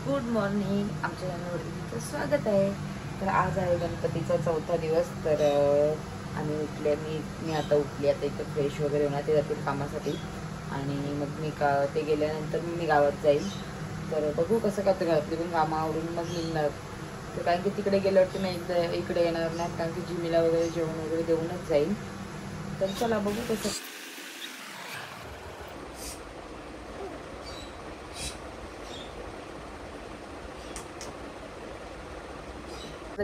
Good morning. आमच्या चॅनलवरती तुमचं स्वागत आहे. तर आज आहे गणपतीचा 4था दिवस. तर आम्ही उठले. मी आता उठली. आता इथं फ्रेश वगैरे होणार ते जातील कामासाठी आणि मग मी ते गेल्यानंतर मी गावात जाईल. तर बघू कसं का तर घरातली पण कामं आवरून मग निघणार. तर कारण की तिकडे गेल्यावरती मी एकदा इकडे येणार नाही, कारण की जिमीला वगैरे जेवण वगैरे देऊनच जाईल. तर चला बघू कसं.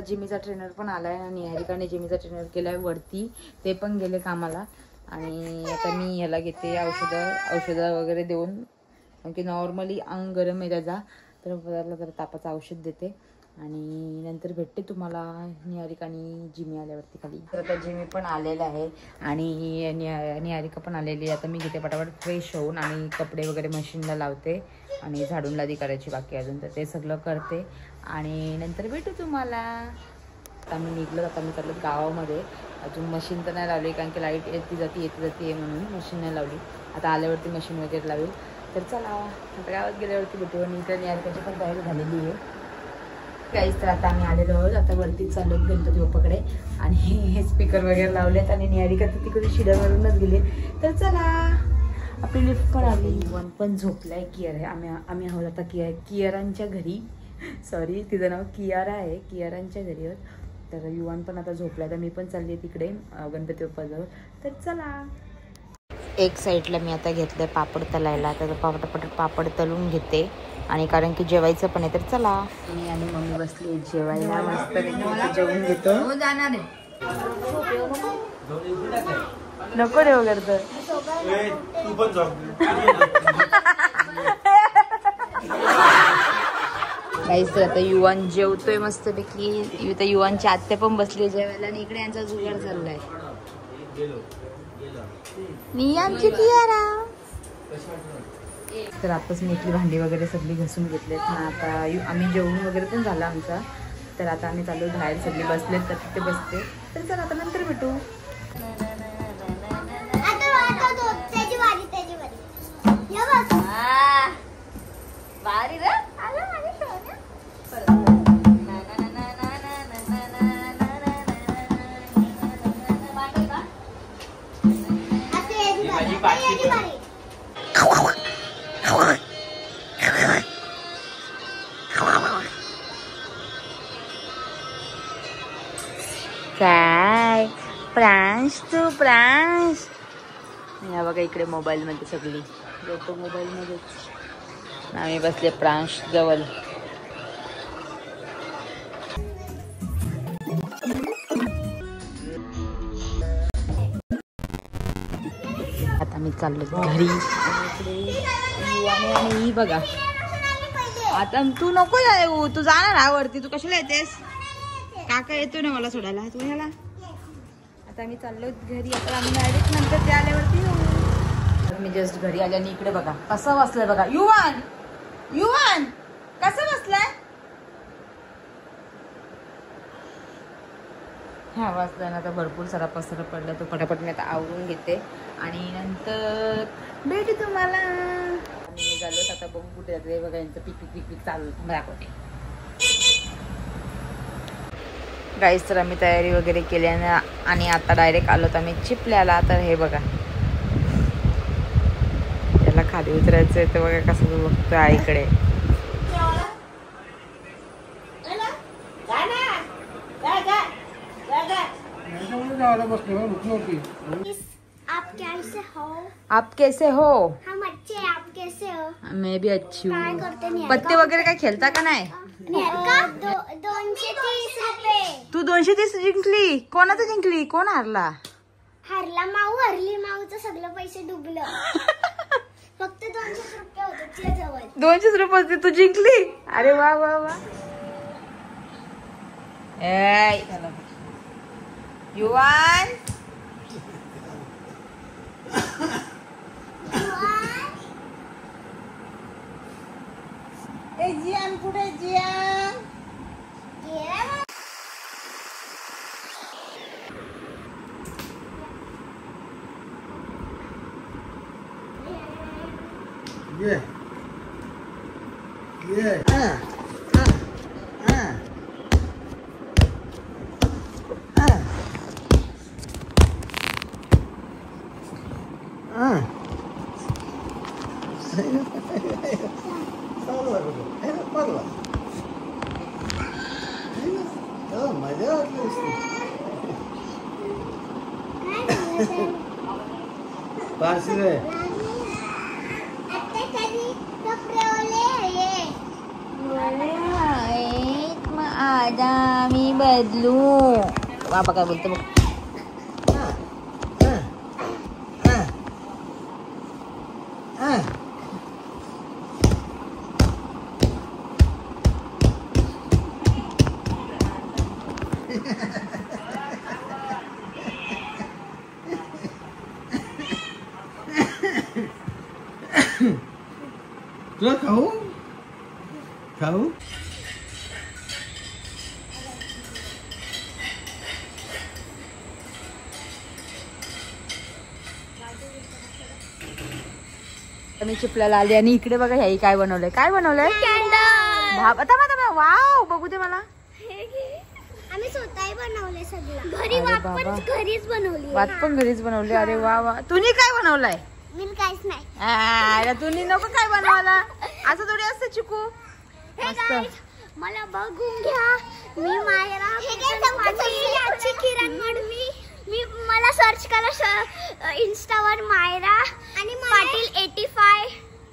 जिमीचा ट्रेनर पण आलाय आणि निहारिकाने जिमीचा ट्रेनर केलाय वरती. ते पण गेले कामाला आणि आता मी ह्याला घेते औषधं वगैरे देऊन, कारण की नॉर्मली अंग गरम आहे त्याचा. तर त्याला जरा तापाचं औषध देते आणि नंतर भेटते तुम्हाला निहारिका आणि जिमी आल्यावरती खाली. तर आता जिमी पण आलेला आहे आणि निहारिका पण आलेली आहे. आता मी घेते पटापट फ्रेश होऊन आणि कपडे वगैरे मशीनला लावते आणि झाडून लादी करायची बाकी अजून, तर ते सगळं करते आणि नंतर भेटू तुम्हाला. आता मी निघलो. आता मी चाललो गावामध्ये. अजून मशीन तर नाही लावली, कारण की लाईट येते जाते म्हणून मशीन नाही लावली. आता आल्यावरती मशीन वगैरे लावेल. तर चला आता गावात गेल्यावरती भेटू. आणि इथं निहारिकाची पण तयारी झालेली आहे काहीच. तर आता आम्ही आलेलो आहोत. आता वरतीच चाललो गणपती बाप्पाकडे आणि हे स्पीकर वगैरे लावलेत आणि निहारिका तर तिकडे शिड्यावरूनच गेले. तर चला आपली लिफ्ट पण आली. वन पण झोपलाय. कियर आहे. आम्ही आहोत आता कियरांच्या घरी. सॉरी, तिचं नाव कियारा आहे. कियारांच्या घरी आहोत. तर युवान पण आता झोपलाय. तर मी पण चालली आहे तिकडे गणपती बाप्पाजवळ. तर चला. एक साईडला मी आता घेतलंय पापड तलायला. तर पापड तलून घेते आणि कारण की जेवायचं पण आहे. तर चला. मी आणि मम्मी बसली जेवायला. मस्त जेवून घेतो. नको रे वगैरे तर काहीच. तर आता युवान जेवतोय मस्तपैकी. इथं युवानची आत्या पण बसली जेवायला आणि इकडे यांचा जुगार चाललाय. नियांची कियारा. तर आताच मी इथली भांडी वगैरे सगळी घासून घेतलेत ना. आता आम्ही जेवण वगैरे पण झालं आमचा. तर आता आम्ही चालू बाहेर सगळी बसलेत. तर तिथे बसते. तर चला आता नंतर भेटू. काय प्रांश या बघा इकडे मोबाईल मध्ये सगळी लोक मोबाईल मध्येच. आम्ही बसले प्रांश जवळ. आता मी चाललो घरी. आणि ही बघा आता तू नको येऊ. तू जाणार आवडती. तू कशाला येतेस? काका येतो ना मला सोडायला. तू ह्याला. आता मी चाललो घरी. आता आम्ही डायरेक्ट नंतर ते आल्यावरती येऊ. तर मी जस्ट घरी आल्याने इकडे बघा कसं बसलंय. बघा युवान कसं बसलाय. हा वाजता ना. आता भरपूर सारा पसरा पडला. तो पटापट मी आता आवरून घेते आणि नंतर भेटू तुम्हाला. आम्ही झालो. आता बघू कुठे जाते. बघा यांचं पिक चालू दाखवते. गाईस तर आम्ही तयारी वगैरे केली आणि आता डायरेक्ट आलो तर आम्ही चिपल्याला. तर हे बघा त्याला खाली उतरायचं आहे. तर बघा कसं बघतो आईकडे. आप कैसे हो? हम अच्छे हैं. आप कैसे हो? मैं भी अच्छी हूँ. काय करते नाही. पत्ते वगैरे काय खेळता का नाही? 230 रुपये. तू 230 जिंकली. कोणाचं जिंकली? कोण हारला? हरला माऊ. हरली माऊचं सगळं पैसे डुबलं. फक्त 200 रुपये होते तिच्याजवळ. 200 रुपये होते. तू जिंकली. अरे वा वा वा. युवान जियान कुठे? जियान Yeah. Yeah. मजा वाटली पार्सल आहे. आजा मी बदलू बाबा काय बोलतो बघ. तुला खाऊ खाऊ मी चिपल्याला आली आणि इकडे बघा ह्याही काय बनवलंय. काय बनवलंय? वाव बघू दे मला. आम्ही स्वतःही बनवले सगळं घरी. वात पण घरीच बनवली. वात पण घरीच बनवली. अरे वा वा. तुम्ही काय बनवलंय? मी काहीच नाही. तुम्ही नको काय बनवायला. असं थोडी असतं चिकू. मस्त. मला बघून घ्या. मी मायरा याची किरण मडवी. मला सर्च करा इंस्टावर मायरा आणि पाटील 85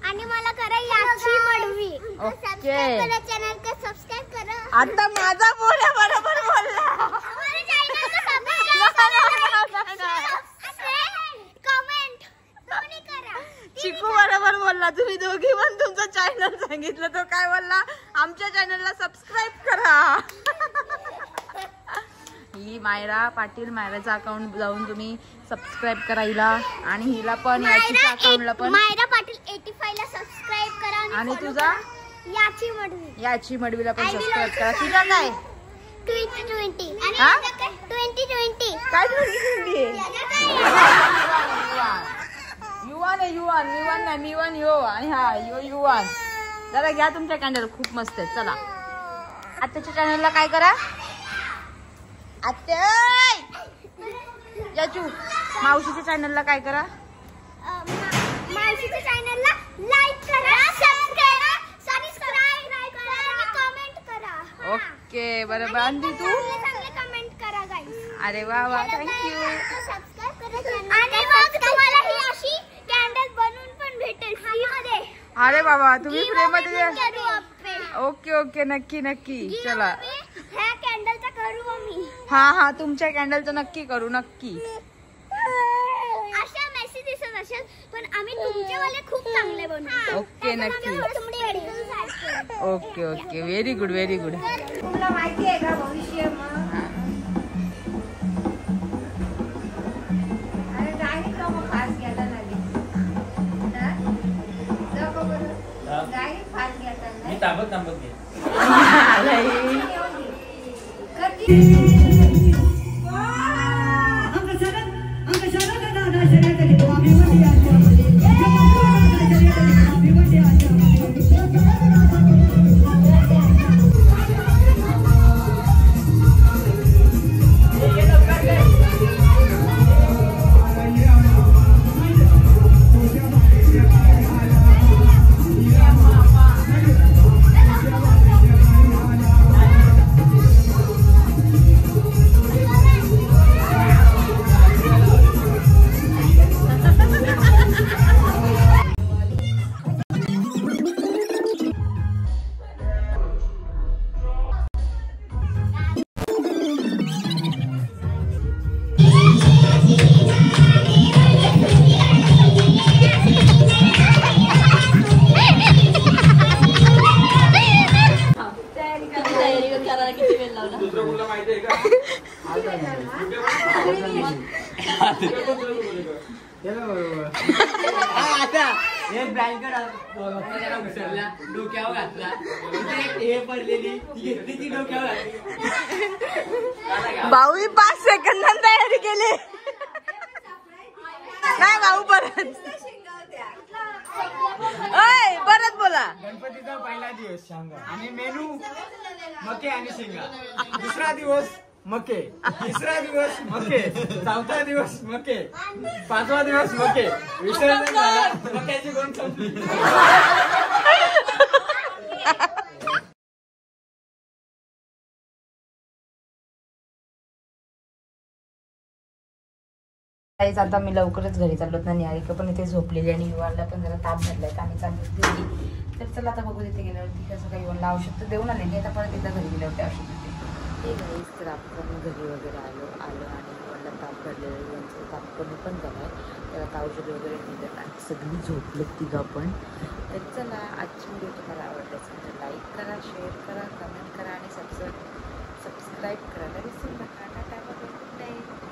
आणि मला करा याची मडवी. ओके. चॅनल को सबस्क्राइब करा. आता माझा बोल बरोबर बोलला. कमेंट दोन्ही करा. चिकू बरोबर बोलला. तुम्ही दोघी पण तुमचा चॅनल सांगितलं तो काय बोलला? आमच्या चॅनलला सबस्क्राईब करा. ही मायरा पाटील. मायराचा अकाउंट जाऊन तुम्ही सबस्क्राईब करा हिला आणि हिला पण याचीच्या अकाउंटला पण मायरा पाटील 85 ला सबस्क्राइब करा आणि तुझा याची मडवी. याची मडवीला पण सबस्क्राईब करा. तुझा काय 2020 हा? आणि 2020 काय 2020 युवान आहे. युवान युवान नाही मी वन यो आणि हा यो युवान. जरा घ्या तुमच्या कॅन्डल खूप मस्त आहे. चला आत्याच्या चॅनलला काय करा. आत्या याचू मावशीच्या चॅनलला काय करा. मावशीच्या चॅनलला लाईक करा, सबस्क्राइब करा आणि कमेंट करा. ओके बरोबर. आणि तू चांगले कमेंट करा गाईस. अरे वा वा थँक्यू. सबस्क्राइब करा आणि मग तुम्हाला ही अशी कॅन्डल बनवून पण भेटेल फ्री मध्ये. अरे बाबा तुम्ही फ्री मध्ये. करू आपण. ओके ओके नक्की नक्की. चला ह्या कॅन्डलचा करू आम्ही. हा तुमच्या कॅन्डलचं नक्की करू नक्की. अशा मेसेज दिसत असेल पण आम्ही तुमचेवाले खूप चांगले बनवू. ओके नक्की. Okay okay very good very good. तुला माहिती आहे का भविष्य मी ताबत घे. आता एक ब्लँकेट डोक्यावर घातला. हे पडलेली ती घेतली ती डोक्यावर घातली. भाऊ 5 सेकंदात तयारी केली. काय भाऊ परत ओय परत बोला. गणपतीचा पहिला दिवस शांगा आणि मेनू मके आणि शेंगा. दुसरा दिवस मके, तिसरा दिवस मके, चौथा दिवस मके, पाचवा दिवस मके. विसर्जन झालं, मक्याची कोण संपली. आता मी लवकरच घरी चाललो ना. निहारिका पण इथे झोपलेली आणि युवाला पण जरा ताप भरलाय आणि चांगली गेली. तर चला आता बघू तिथे गेल्यावरती कसं काही युवाला औषध तर देऊन आले नाही. आता परत एकदा घरी गेल्यावरती औषध देते. ते गाईस तर आपण घरी वगैरे आलो आणि युवाला ताप भरलेला युवांचं ताप कमी पण झाला आहे. तर आता औषध वगैरे दिलं आणि सगळी झोपलं तिघं पण. तर चला आजची व्हिडिओ तुम्हाला आवडली असेल तर लाईक करा, शेअर करा, कमेंट करा आणि सबस्क्राईब करायला विसरू नका.